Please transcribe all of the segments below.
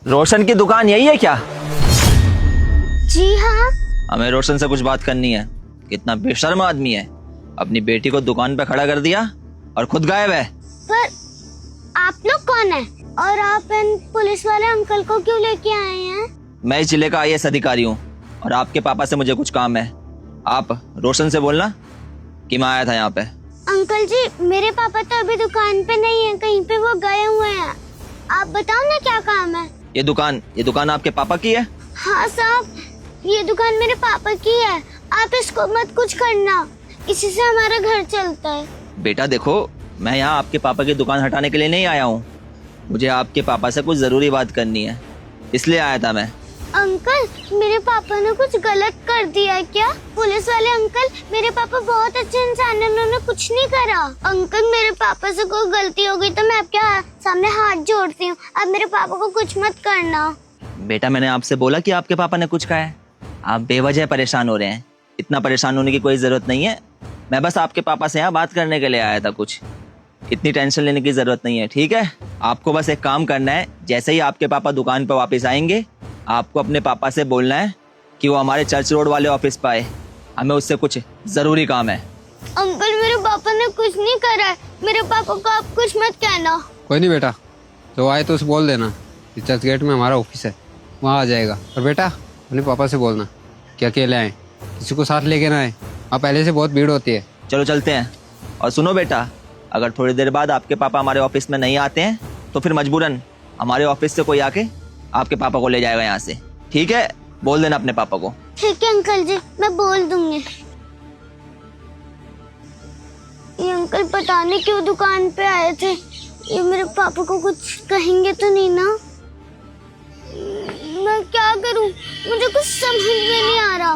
रोशन की दुकान यही है क्या? जी हाँ। हमें रोशन से कुछ बात करनी है। कितना बेशर्म आदमी है, अपनी बेटी को दुकान पे खड़ा कर दिया और खुद गायब है। पर आप लोग कौन है और आप इन पुलिस वाले अंकल को क्यों लेके आए हैं? मैं इस जिले का IAS अधिकारी हूँ और आपके पापा से मुझे कुछ काम है। आप रोशन से बोलना कि मैं आया था यहाँ पे। अंकल जी, मेरे पापा तो अभी दुकान पे नहीं है, कहीं पे वो गए हुए हैं। आप बताओ ना क्या काम है। ये दुकान आपके पापा की है? हाँ साहब, ये दुकान मेरे पापा की है। आप इसको मत कुछ करना, इसी से हमारा घर चलता है। बेटा देखो, मैं यहाँ आपके पापा की दुकान हटाने के लिए नहीं आया हूँ। मुझे आपके पापा से कुछ जरूरी बात करनी है, इसलिए आया था मैं। अंकल, मेरे पापा ने कुछ गलत कर दिया है क्या? पुलिस वाले अंकल, मेरे पापा बहुत अच्छे इंसान हैं, उन्होंने कुछ नहीं करा। अंकल, मेरे पापा से कोई गलती हो गई तो मैं आपके सामने हाथ जोड़ती हूँ, आप मेरे पापा को कुछ मत करना। बेटा मैंने आपसे बोला कि आपके पापा ने कुछ कहा है? आप बेवजह परेशान हो रहे हैं। इतना परेशान होने की कोई जरूरत नहीं है। मैं बस आपके पापा से यहाँ बात करने के लिए आया था। कुछ इतनी टेंशन लेने की जरूरत नहीं है, ठीक है? आपको बस एक काम करना है, जैसे ही आपके पापा दुकान पर वापस आएंगे आपको अपने पापा से बोलना है कि वो हमारे चर्च रोड वाले ऑफिस पर आए। हमें उससे कुछ जरूरी काम है। अंकल, मेरे पापा ने कुछ नहीं करा है, मेरे पापा को आप कुछ मत कहना। कोई नहीं बेटा, जो आए तो उसे बोल देना कि चर्च गेट में हमारा ऑफिस है, वहाँ आ जाएगा। और बेटा अपने पापा से बोलना कि अकेले आए, किसी को साथ लेके ना आए, वहाँ पहले से बहुत भीड़ होती है। चलो चलते हैं। और सुनो बेटा, अगर थोड़ी देर बाद आपके पापा हमारे ऑफिस में नहीं आते हैं तो फिर मजबूरन हमारे ऑफिस से कोई आके आपके पापा को ले जाएगा यहाँ से, ठीक है? बोल देना अपने पापा को। ठीक है अंकल जी, मैं बोल दूंगी। ये अंकल पता नहीं क्यों दुकान पे आए थे। ये मेरे पापा को कुछ कहेंगे तो नहीं ना? मैं क्या करूं, मुझे कुछ समझ में नहीं आ रहा।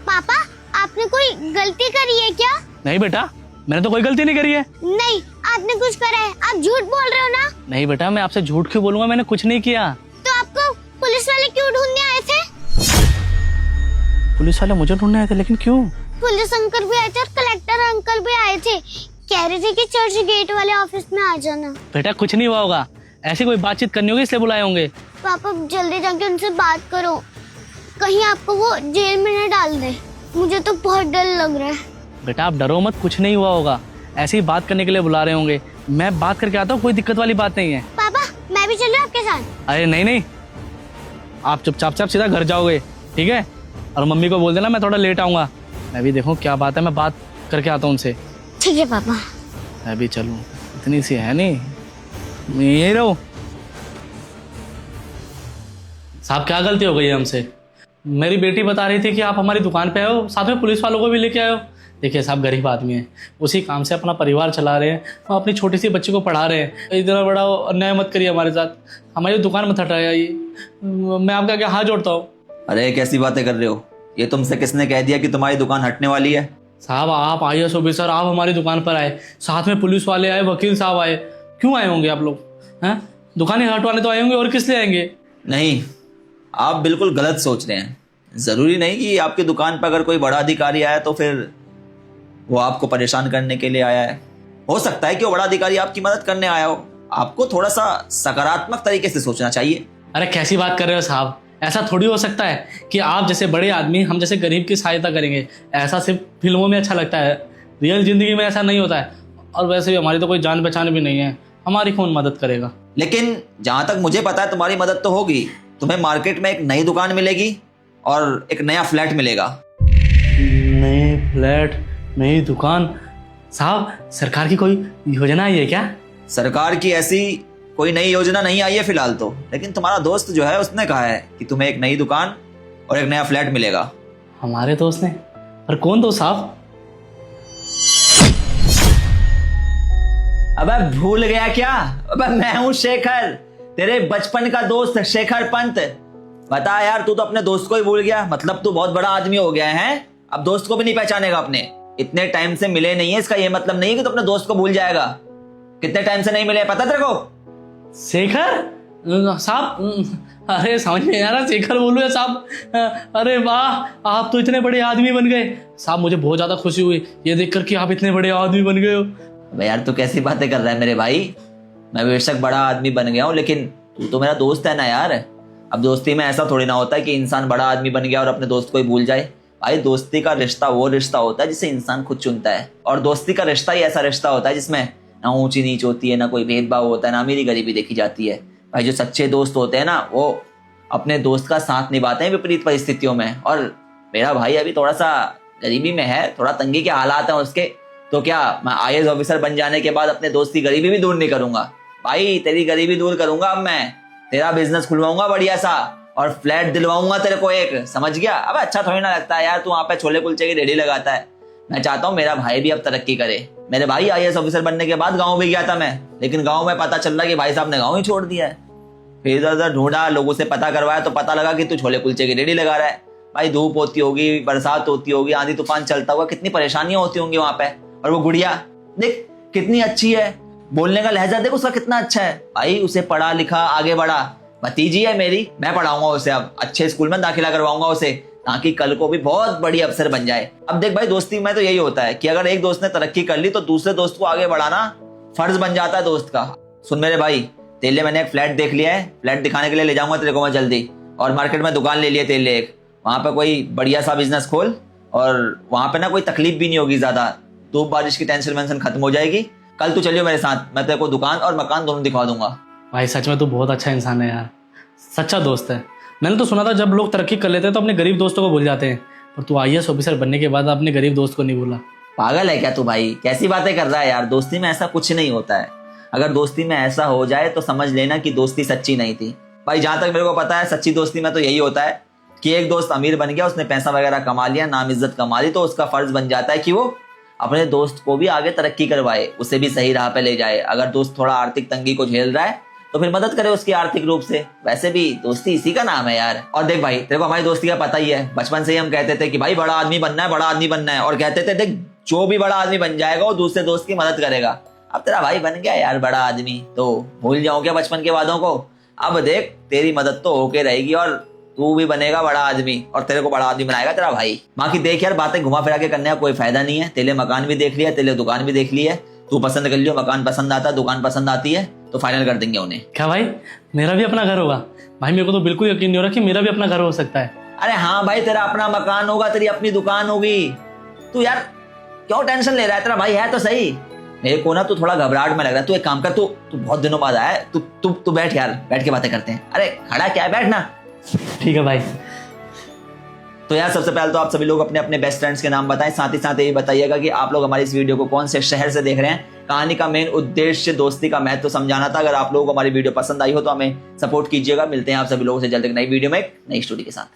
पापा, आपने कोई गलती करी है क्या? नहीं बेटा, मैंने तो कोई गलती नहीं करी है। नहीं, आपने कुछ करा है, आप झूठ बोल रहे हो ना? नहीं बेटा, मैं आपसे झूठ क्यों बोलूंगा, मैंने कुछ नहीं किया। तो आपको पुलिस वाले क्यों ढूंढने आए थे? पुलिस वाले मुझे ढूंढने आए थे, लेकिन क्यों? पुलिस अंकल भी आए थे और कलेक्टर अंकल भी आए थे, कह रहे थे कि चर्च गेट वाले ऑफिस में आ जाना। बेटा कुछ नहीं हुआ होगा, ऐसी कोई बातचीत करनी होगी इसलिए बुलाए होंगे। पापा जल्दी जाके उनसे बात करो, कहीं आपको वो जेल में न डाल दे। मुझे तो बहुत डर लग रहा है। बेटा आप डरो मत, कुछ नहीं हुआ होगा, ऐसे ही बात करने के लिए बुला रहे होंगे। मैं बात करके आता हूँ, कोई दिक्कत वाली बात नहीं है। पापा, मैं भी चल रहा हूँ आपके साथ। अरे नहीं नहीं, आप चुपचाप सीधा घर जाओगे, ठीक है? और मम्मी को बोल देना मैं थोड़ा लेट आऊंगा। मैं भी देखूँ क्या बात है, मैं बात करके आता हूँ उनसे। ठीक है पापा। मैं भी चलूँ, इतनी सी है नहीं, मैं यही रहूँ। साहब क्या गलती हो गई है हमसे? मेरी बेटी बता रही थी कि आप हमारी दुकान पे आए हो, साथ में पुलिस वालों को भी लेके आए हो। देखिए साहब, गरीब आदमी है, उसी काम से अपना परिवार चला रहे हैं, हम अपनी छोटी सी बच्ची को पढ़ा रहे हैं। इतना बड़ा अन्याय मत करिए हमारे साथ, हमारी दुकान मत हटाइए। मैं आपका क्या हाथ जोड़ता हूँ। अरे कैसी बातें कर रहे हो? ये तुमसे किसने कह दिया कि तुम्हारी दुकान हटने वाली है? साहब आप IAS ऑफिसर, आप हमारी दुकान पर आए, साथ में पुलिस वाले आए, वकील साहब आए, क्यों आए होंगे आप लोग? हैं, दुकानें हटवाने तो आए होंगे, और किस लिए आएंगे? नहीं, आप बिल्कुल गलत सोच रहे हैं। जरूरी नहीं कि आपकी दुकान पर अगर कोई बड़ा अधिकारी आया तो फिर वो आपको परेशान करने के लिए आया है। हो सकता है कि वो बड़ा अधिकारी आपकी मदद करने आया हो। आपको थोड़ा सा सकारात्मक तरीके से सोचना चाहिए। अरे कैसी बात कर रहे हो साहब, ऐसा थोड़ी हो सकता है कि आप जैसे बड़े आदमी हम जैसे गरीब की सहायता करेंगे। ऐसा सिर्फ फिल्मों में अच्छा लगता है, रियल जिंदगी में ऐसा नहीं होता है। और वैसे भी हमारी तो कोई जान पहचान भी नहीं है, हमारी कौन मदद करेगा? लेकिन जहां तक मुझे पता है तुम्हारी मदद तो होगी। तुम्हें मार्केट में एक नई दुकान मिलेगी और एक नया फ्लैट मिलेगा। नए फ्लैट, नई दुकान? साहब सरकार की कोई योजना आई है क्या? सरकार की ऐसी कोई नई योजना नहीं आई है फिलहाल तो, लेकिन तुम्हारा दोस्त जो है उसने कहा है कि तुम्हें एक नई दुकान और एक नया फ्लैट मिलेगा। हमारे दोस्त ने? पर कौन दोस्त साहब? अबे भूल गया क्या? अबे मैं हूँ शेखर, तेरे बचपन का दोस्त शेखर पंत। बता यार, तू तो अपने दोस्त को ही भूल गया। मतलब तू बहुत बड़ा आदमी हो गया है, अब दोस्त को भी नहीं पहचानेगा अपने। इतने टाइम से मिले नहीं है, इसका ये मतलब नहीं है कि तू अपने दोस्त को भूल जाएगा। कितने टाइम से नहीं मिले पता तेरे को? शेखर साहब, अरे समझ में आ रहा, शेखर बोलूँ या साहब? अरे वाह, आप तो इतने बड़े आदमी बन गए साहब। मुझे बहुत ज्यादा खुशी हुई ये देखकर कि आप इतने बड़े आदमी बन गए हो। अबे यार तू कैसी बातें कर रहा है मेरे भाई? मैं बेशक बड़ा आदमी बन गया हूँ, लेकिन तू तो मेरा दोस्त है ना यार। अब दोस्ती में ऐसा थोड़ी ना होता है कि इंसान बड़ा आदमी बन गया और अपने दोस्त को ही भूल जाए। भाई दोस्ती का रिश्ता वो रिश्ता होता है जिसे इंसान खुद चुनता है, और दोस्ती का रिश्ता ही ऐसा रिश्ता होता है जिसमें ना ऊंची नीच होती है, ना कोई भेदभाव होता है, ना अमीरी गरीबी देखी जाती है। भाई जो सच्चे दोस्त होते हैं ना, वो अपने दोस्त का साथ निभाते हैं विपरीत परिस्थितियों में। और मेरा भाई अभी थोड़ा सा गरीबी में है, थोड़ा तंगी के हालात हैं उसके, तो क्या मैं IAS ऑफिसर बन जाने के बाद अपने दोस्त की गरीबी भी दूर नहीं करूंगा? भाई तेरी गरीबी दूर करूंगा। अब मैं तेरा बिजनेस खुलवाऊंगा बढ़िया सा, और फ्लैट दिलवाऊंगा तेरे को एक, समझ गया? अब अच्छा थोड़ी ना लगता है यार तू वहाँ पे छोले कुलचे की रेडी लगाता है। मैं चाहता हूँ मेरा भाई भी अब तरक्की करे। मेरे भाई IAS ऑफिसर बनने के बाद गाँव भी गया था मैं, लेकिन गाँव में पता चल रहा कि भाई साहब ने गाँव ही छोड़ दिया है। फिर इधर उधर ढूंढा, लोगों से पता करवाया तो पता लगा कि तू छोले कुलचे की रेडी लगा रहा है। भाई धूप होती होगी, बरसात होती होगी, आंधी तूफान चलता हुआ, कितनी परेशानियां होती होंगी वहां पे। और वो गुड़िया देख कितनी अच्छी है, बोलने का लहजा देख उसका कितना अच्छा है। भाई उसे पढ़ा लिखा आगे बढ़ा, भतीजी है मेरी, मैं पढ़ाऊंगा उसे, अब अच्छे स्कूल में दाखिला करवाऊंगा उसे, ताकि कल को भी बहुत बड़ी अफसर बन जाए। अब देख भाई दोस्ती में तो यही होता है कि अगर एक दोस्त ने तरक्की कर ली तो दूसरे दोस्त को आगे बढ़ाना फर्ज बन जाता है दोस्त का। सुन मेरे भाई, तेरे लिए मैंने एक फ्लैट देख लिया है, फ्लैट दिखाने के लिए ले जाऊंगा तेरे को मैं जल्दी। और मार्केट में दुकान ले लिया तेरे लिए एक, वहां पे कोई बढ़िया सा बिजनेस खोल, और वहां पे ना कोई तकलीफ भी नहीं होगी ज्यादा, धूप बारिश की टेंशन वेंशन खत्म हो जाएगी। कल तू चलियो मेरे साथ, मैं तेरे को दुकान और मकान दोनों दिखा दूंगा। भाई सच में तू बहुत अच्छा इंसान है यार, सच्चा दोस्त है। मैंने तो सुना था जब लोग तरक्की कर लेते हैं तो अपने गरीब दोस्तों को भूल जाते हैं, पर तू IAS ऑफिसर बनने के बाद अपने गरीब दोस्त को नहीं भूला। पागल है क्या तू भाई? कैसी बातें कर रहा है यार? दोस्ती में ऐसा कुछ नहीं होता है। अगर दोस्ती में ऐसा हो जाए तो समझ लेना कि दोस्ती सच्ची नहीं थी। भाई जहां तक मेरे को पता है सच्ची दोस्ती में तो यही होता है कि एक दोस्त अमीर बन गया, उसने पैसा वगैरह कमा लिया, नाम इज्जत कमा ली, तो उसका फर्ज बन जाता है कि वो अपने दोस्त को भी आगे तरक्की करवाए, उसे भी सही राह पे ले जाए। अगर दोस्त थोड़ा आर्थिक तंगी को झेल रहा है तो फिर मदद करे उसकी आर्थिक रूप से। वैसे भी दोस्ती इसी का नाम है यार। और देख भाई तेरे को हमारी दोस्ती का पता ही है, बचपन से ही हम कहते थे कि भाई बड़ा आदमी बनना है, बड़ा आदमी बनना है, और कहते थे देख जो भी बड़ा आदमी बन जाएगा वो दूसरे दोस्त की मदद करेगा। अब तेरा भाई बन गया यार बड़ा आदमी, तो भूल जाऊं क्या बचपन के वादों को? अब देख तेरी मदद तो होके रहेगी और तू भी बनेगा बड़ा आदमी, और तेरे को बड़ा आदमी बनाएगा तेरा भाई। बाकी देख यार बातें घुमा फिरा के करने का कोई फायदा नहीं है। तेरे मकान भी देख लिया, तेरे दुकान भी देख ली है, तू पसंद कर लियो, मकान पसंद आता है, दुकान पसंद आती है तो फाइनल कर देंगे उन्हें। क्या भाई मेरा भी अपना घर होगा? भाई मेरे को तो बिल्कुल यकीन नहीं हो रहा कि मेरा भी अपना घर हो सकता है। अरे हाँ भाई तेरा अपना मकान होगा, तेरी अपनी दुकान होगी। तू यार क्यों टेंशन ले रहा है? तेरा भाई है तो सही। मेरे को ना तू थोड़ा घबराहट में लग रहा है। तू एक काम कर, तू बहुत दिनों बाद आया है, तू बैठ यार, बैठ के बातें करते हैं। अरे खड़ा क्या है, बैठ ना। ठीक है भाई। तो यार सबसे पहले तो आप सभी लोग अपने अपने बेस्ट फ्रेंड्स के नाम बताएं, साथ ही साथ ये बताइएगा कि आप लोग हमारी इस वीडियो को कौन से शहर से देख रहे हैं। कहानी का मेन उद्देश्य दोस्ती का महत्व समझाना था। अगर आप लोगों को हमारी वीडियो पसंद आई हो तो हमें सपोर्ट कीजिएगा। मिलते हैं आप सभी लोगों से जल्द एक नई वीडियो में एक नई स्टोरी के साथ।